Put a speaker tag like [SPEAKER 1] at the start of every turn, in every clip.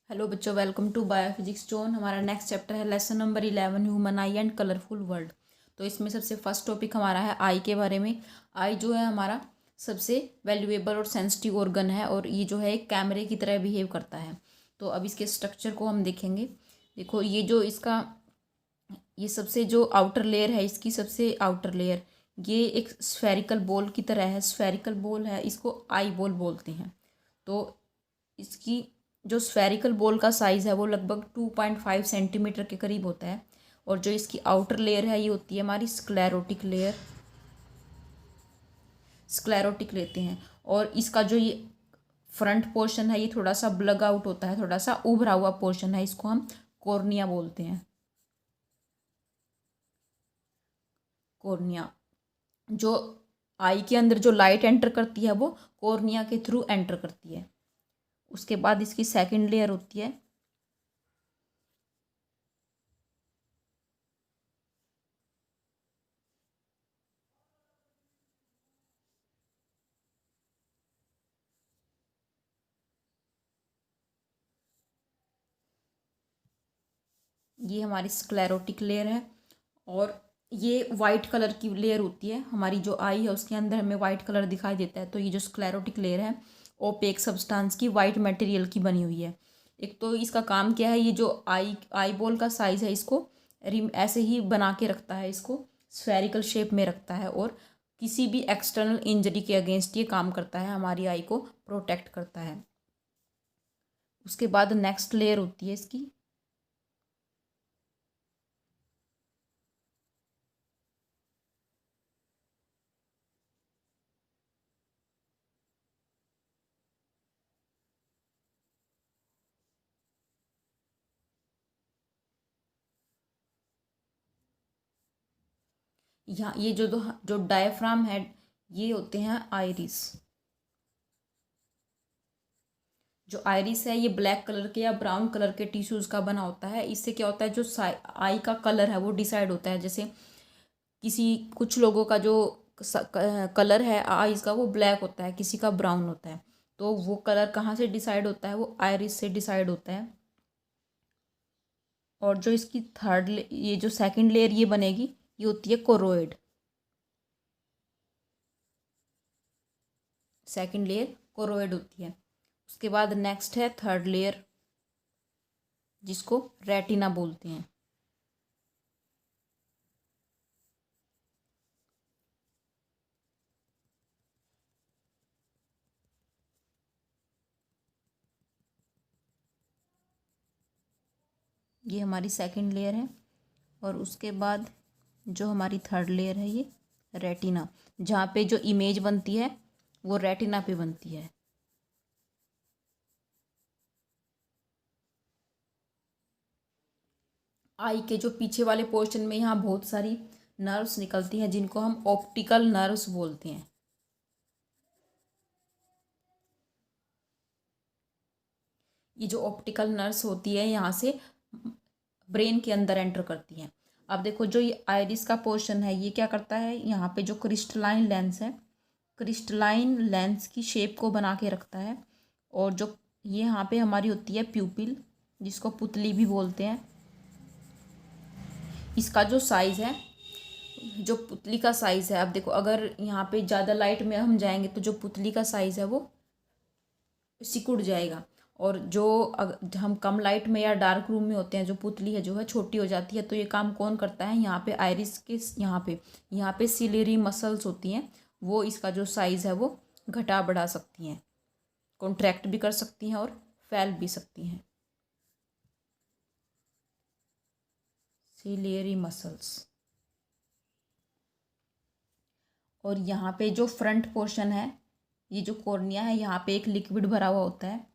[SPEAKER 1] Hello बच्चों, welcome to biophysics zone. हमारा next chapter है lesson number 11, human I and colourful world. तो इसमें सबसे फर्स्ट टॉपिक हमारा है आई के बारे में। आई जो है हमारा सबसे वैल्यूएबल और सेंसिटिव ऑर्गन है और ये जो है एक कैमरे की तरह बिहेव करता है। तो अब इसके स्ट्रक्चर को हम देखेंगे। देखो ये जो इसका ये सबसे जो आउटर लेयर है, इसकी सबसे आउटर लेयर ये एक स्फेरिकल बॉल की तरह है। स्फेरिकल बॉल है, इसको आई बॉल बोलते हैं। तो इसकी जो स्फेरिकल बॉल का साइज़ है वो लगभग 2.5 सेंटीमीटर के करीब होता है। और जो इसकी आउटर लेयर है ये होती है हमारी स्क्लेरोटिक लेयर। स्क्लेरोटिक लेते हैं। और इसका जो ये फ्रंट पोर्शन है ये थोड़ा सा ब्लग आउट होता है, थोड़ा सा उभरा हुआ पोर्शन है, इसको हम कॉर्निया बोलते हैं। कॉर्निया जो आई के अंदर जो लाइट एंटर करती है वो कॉर्निया के थ्रू एंटर करती है। उसके बाद इसकी सेकंड लेयर होती है ये हमारी स्क्लेरोटिक लेयर है। और ये वाइट कलर की लेयर होती है। हमारी जो आई है उसके अंदर हमें वाइट कलर दिखाई देता है। तो ये जो स्क्लेरोटिक लेयर है ओपेक सब्सटेंस की वाइट मटेरियल की बनी हुई है। एक तो इसका काम क्या है, ये जो आई बॉल का साइज़ है इसको ऐसे ही बना के रखता है, इसको स्फेरिकल शेप में रखता है और किसी भी एक्सटर्नल इंजरी के अगेंस्ट ये काम करता है, हमारी आई को प्रोटेक्ट करता है। उसके बाद नेक्स्ट लेयर होती है इसकी यहाँ ये जो जो डायफ्राम है ये होते हैं आइरिस। जो आइरिस है ये ब्लैक कलर के या ब्राउन कलर के टिश्यूज़ का बना होता है। इससे क्या होता है, जो आई का कलर है वो डिसाइड होता है। जैसे किसी कुछ लोगों का जो कलर है आईज का वो ब्लैक होता है, किसी का ब्राउन होता है। तो वो कलर कहाँ से डिसाइड होता है, वो आइरिस से डिसाइड होता है। और जो इसकी ये जो सेकंड लेयर ये बनेगी ये होती है कोरोइड। सेकंड लेयर कोरोइड होती है। उसके बाद नेक्स्ट है थर्ड लेयर जिसको रेटिना बोलते हैं। ये हमारी सेकंड लेयर है। और उसके बाद जो हमारी थर्ड लेयर है ये रेटिना, जहाँ पे जो इमेज बनती है वो रेटिना पे बनती है। आई के जो पीछे वाले पोर्शन में यहाँ बहुत सारी नर्व्स निकलती हैं जिनको हम ऑप्टिकल नर्व्स बोलते हैं। ये जो ऑप्टिकल नर्व्स होती है यहाँ से ब्रेन के अंदर एंटर करती हैं। अब देखो जो ये आइरिस का पोर्शन है ये क्या करता है, यहाँ पे जो क्रिस्टलाइन लेंस है, क्रिस्टलाइन लेंस की शेप को बना के रखता है। और जो ये यहाँ पे हमारी होती है प्यूपिल, जिसको पुतली भी बोलते हैं। इसका जो साइज़ है, जो पुतली का साइज़ है, अब देखो अगर यहाँ पे ज़्यादा लाइट में हम जाएंगे तो जो पुतली का साइज़ है वो सिकुड़ जाएगा। और जो हम कम लाइट में या डार्क रूम में होते हैं जो पुतली है जो है छोटी हो जाती है। तो ये काम कौन करता है, यहाँ पे आइरिस के यहाँ पे सिलेरी मसल्स होती हैं, वो इसका जो साइज़ है वो घटा बढ़ा सकती हैं, कॉन्ट्रैक्ट भी कर सकती हैं और फैल भी सकती हैं। Ciliary muscles. और यहाँ पे जो फ्रंट पोर्शन है, ये जो कॉर्निया है, यहाँ पे एक लिक्विड भरा हुआ होता है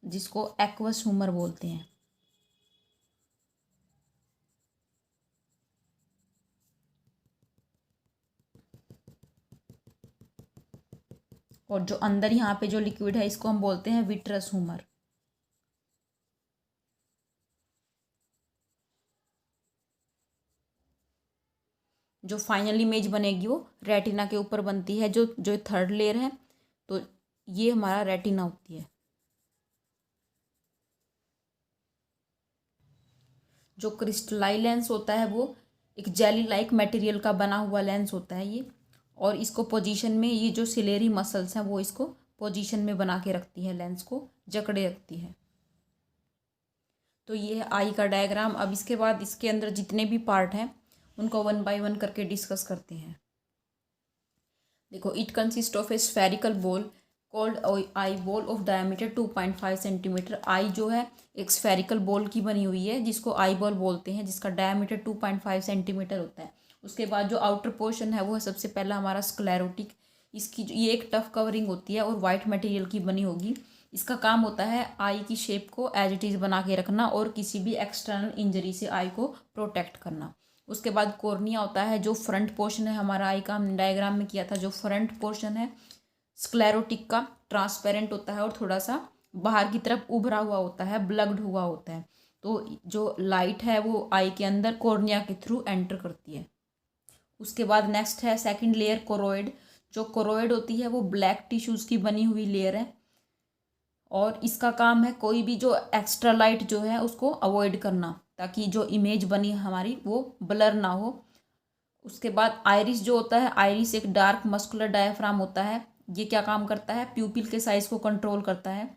[SPEAKER 1] जिसको एक्वस ह्यूमर बोलते हैं। और जो अंदर यहाँ पे जो लिक्विड है इसको हम बोलते हैं विट्रस ह्यूमर। जो फाइनल इमेज बनेगी वो रेटिना के ऊपर बनती है, जो जो थर्ड लेयर है। तो ये हमारा रेटिना होती है। जो क्रिस्टलाई लेंस होता है वो एक जेली लाइक मटेरियल का बना हुआ लेंस होता है ये, और इसको पोजीशन में, ये जो सिलेरी मसल्स हैं वो इसको पोजीशन में बना के रखती है, लेंस को जकड़े रखती है। तो ये है आई का डायग्राम। अब इसके बाद इसके अंदर जितने भी पार्ट हैं उनको वन बाय वन करके डिस्कस करते हैं। देखो, it consist of a spherical ball called eye ball of diameter 2.5 centimetre. Eye जो है एक स्फेरिकल बॉल की बनी हुई है जिसको आई बॉल बोलते हैं, जिसका डायमीटर 2.5 सेंटीमीटर होता है। उसके बाद जो आउटर पोर्शन है वो है सबसे पहला हमारा स्क्लेरोटिक। इसकी ये एक टफ कवरिंग होती है और वाइट मटेरियल की बनी होगी। इसका काम होता है आई की शेप को एज इट इज़ बना के रखना और किसी भी एक्सटर्नल इंजरी से आई को प्रोटेक्ट करना। उसके बाद कॉर्निया होता है, जो फ्रंट पोर्शन है हमारा आई का, हमने डायग्राम में किया था, जो फ्रंट पोर्शन है स्क्लेरोटिक का ट्रांसपेरेंट होता है और थोड़ा सा बाहर की तरफ उभरा हुआ होता है, ब्लग्ड हुआ होता है। तो जो लाइट है वो आई के अंदर कॉर्निया के थ्रू एंटर करती है। उसके बाद नेक्स्ट है सेकंड लेयर कोरोइड। जो कोरोइड होती है वो ब्लैक टिश्यूज़ की बनी हुई लेयर है और इसका काम है कोई भी जो एक्स्ट्रा लाइट जो है उसको अवॉइड करना, ताकि जो इमेज बनी हमारी वो ब्लर ना हो। उसके बाद आइरिस जो होता है, आइरिस एक डार्क मस्कुलर डायफ्राम होता है। ये क्या काम करता है, प्यूपिल के साइज़ को कंट्रोल करता है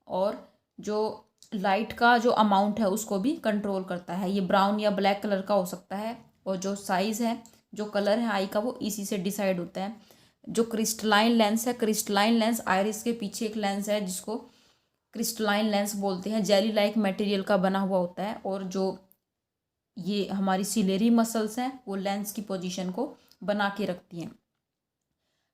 [SPEAKER 1] और जो लाइट का जो अमाउंट है उसको भी कंट्रोल करता है। ये ब्राउन या ब्लैक कलर का हो सकता है और जो साइज़ है, जो कलर है आई का, वो इसी से डिसाइड होता है। जो क्रिस्टलाइन लेंस है, क्रिस्टलाइन लेंस आइरिस के पीछे एक लेंस है जिसको क्रिस्टलाइन लेंस बोलते हैं, जेली लाइक मटेरियल का बना हुआ होता है। और जो ये हमारी सिलेरी मसल्स हैं वो लेंस की पोजीशन को बना के रखती हैं।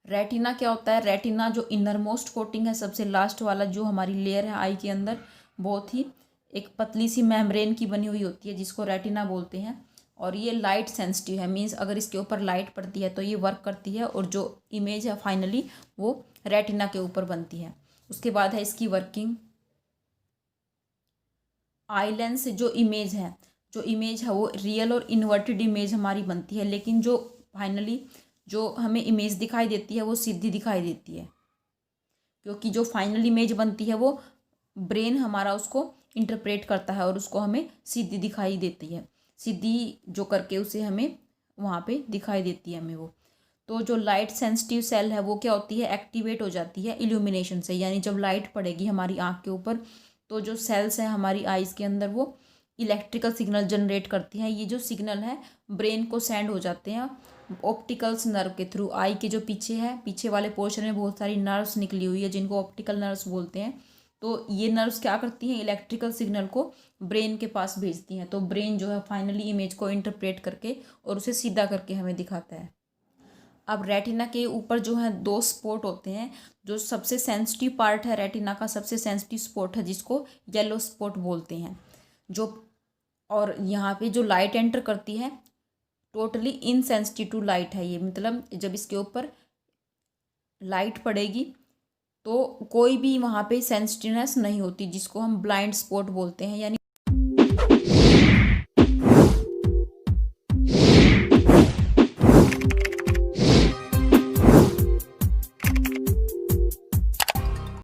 [SPEAKER 1] रेटिना क्या होता है, रेटिना जो इनर मोस्ट कोटिंग है, सबसे लास्ट वाला जो हमारी लेयर है आई के अंदर, बहुत ही एक पतली सी मेम्ब्रेन की बनी हुई होती है जिसको रेटिना बोलते हैं। और ये लाइट सेंसिटिव है, मीन्स अगर इसके ऊपर लाइट पड़ती है तो ये वर्क करती है और जो इमेज है फाइनली वो रेटिना के ऊपर बनती है। उसके बाद है इसकी वर्किंग। आई लेंस से जो इमेज है वो रियल और इन्वर्टेड इमेज हमारी बनती है, लेकिन जो फाइनली जो हमें इमेज दिखाई देती है वो सीधी दिखाई देती है, क्योंकि जो फाइनल इमेज बनती है वो ब्रेन हमारा उसको इंटरप्रेट करता है और उसको हमें सीधी दिखाई देती है, सीधी जो करके उसे हमें वहाँ पे दिखाई देती है हमें वो। तो जो लाइट सेंसिटिव सेल है वो क्या होती है, एक्टिवेट हो जाती है इल्यूमिनेशन से, यानी जब लाइट पड़ेगी हमारी आँख के ऊपर तो जो सेल्स हैं हमारी आइज़ के अंदर वो इलेक्ट्रिकल सिग्नल जनरेट करती हैं। ये जो सिग्नल है ब्रेन को सेंड हो जाते हैं ऑप्टिकल्स नर्व के थ्रू। आई के जो पीछे है, पीछे वाले पोर्शन में बहुत सारी नर्व्स निकली हुई है जिनको ऑप्टिकल नर्व्स बोलते हैं। तो ये नर्व्स क्या करती हैं, इलेक्ट्रिकल सिग्नल को ब्रेन के पास भेजती हैं। तो ब्रेन जो है फाइनली इमेज को इंटरप्रेट करके और उसे सीधा करके हमें दिखाता है। अब रेटिना के ऊपर जो है दो स्पॉट होते हैं। जो सबसे सेंसिटिव पार्ट है रेटिना का, सबसे सेंसिटिव स्पॉट है जिसको येलो स्पॉट बोलते हैं। जो और यहाँ पे जो लाइट एंटर करती है टोटली इनसेंसिटिव टू लाइट है ये, मतलब जब इसके ऊपर लाइट पड़ेगी तो कोई भी वहाँ पे सेंसिटिवनेस नहीं होती, जिसको हम ब्लाइंड स्पॉट बोलते हैं। यानी